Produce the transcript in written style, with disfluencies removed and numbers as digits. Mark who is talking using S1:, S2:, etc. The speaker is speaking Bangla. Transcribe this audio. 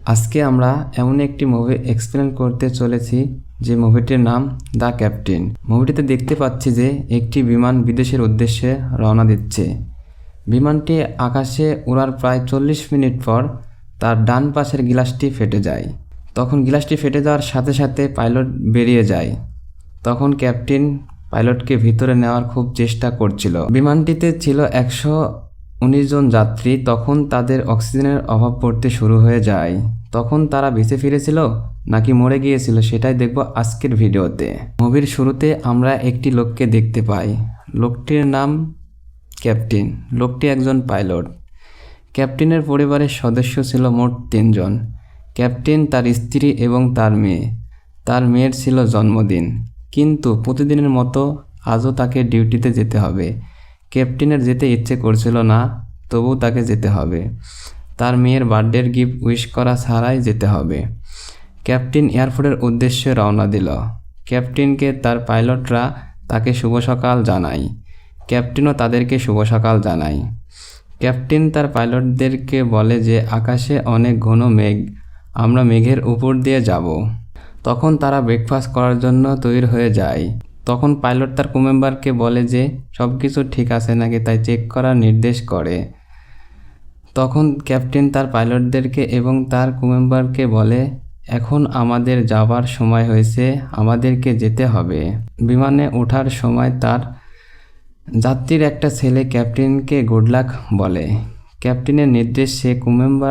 S1: আজকে আমরা এমন একটি মুভি এক্সপ্লেন করতে চলেছি যে মুভিটির নাম দ্য ক্যাপ্টেন। মুভিটিতে দেখতে পাচ্ছি যে একটি বিমান বিদেশের উদ্দেশ্যে রওনা দিচ্ছে। বিমানটি আকাশে ওড়ার প্রায় 40 মিনিট পর তার ডান পাশের গ্লাসটি ফেটে যায়। তখন গ্লাসটি ফেটে যাওয়ার সাথে সাথে পাইলট বেরিয়ে যায়। তখন ক্যাপ্টেন পাইলটকে ভিতরে নেওয়ার খুব চেষ্টা করছিল। বিমানটিতে ছিল 119 জন যাত্রী। তখন তাদের অক্সিজেনের অভাব পড়তে শুরু হয়ে যায়। তখন তারা বেঁচে ফিরেছিল নাকি মরে গিয়েছিল সেটাই দেখব আজকের ভিডিওতে। মুভির শুরুতে আমরা একটি লোককে দেখতে পাই। লোকটির নাম ক্যাপ্টেন। লোকটি একজন পাইলট। ক্যাপ্টেনের পরিবারের সদস্য ছিল মোট 3 জন। ক্যাপ্টেন, তার স্ত্রী এবং তার মেয়ে। তার মেয়ের ছিল জন্মদিন, কিন্তু প্রতিদিনের মতো আজও তাকে ডিউটিতে যেতে হবে। ক্যাপ্টেনের যেতে ইচ্ছে করছিল না, তবুও তাকে যেতে হবে। তার মেয়ের বার্থডের গিফট উইশ করা ছাড়াই যেতে হবে। ক্যাপ্টেন এয়ারপোর্টের উদ্দেশ্যে রওনা দিল। ক্যাপ্টেনকে তার পাইলটরা তাকে শুভ সকাল জানায়। ক্যাপ্টেনও তাদেরকে শুভ সকাল জানায়। ক্যাপ্টেন তার পাইলটদেরকে বলে যে আকাশে অনেক ঘন মেঘ, আমরা মেঘের উপর দিয়ে যাব। তখন তারা ব্রেকফাস্ট করার জন্য তৈরি হয়ে যায়। তখন পাইলট তার ক্রু মেম্বারকে বলে যে সব কিছু ঠিক আছে নাকি, তাই চেক করার নির্দেশ করে। তখন ক্যাপ্টেন তার পাইলটদেরকে এবং তার ক্রু মেম্বারকে বলে, এখন আমাদের যাবার সময় হয়েছে, আমাদেরকে যেতে হবে। বিমানে ওঠার সময় তার যাত্রীর একটা ছেলে ক্যাপ্টেনকে গুড লাক বলে। ক্যাপ্টেনের নির্দেশে ক্রু মেম্বার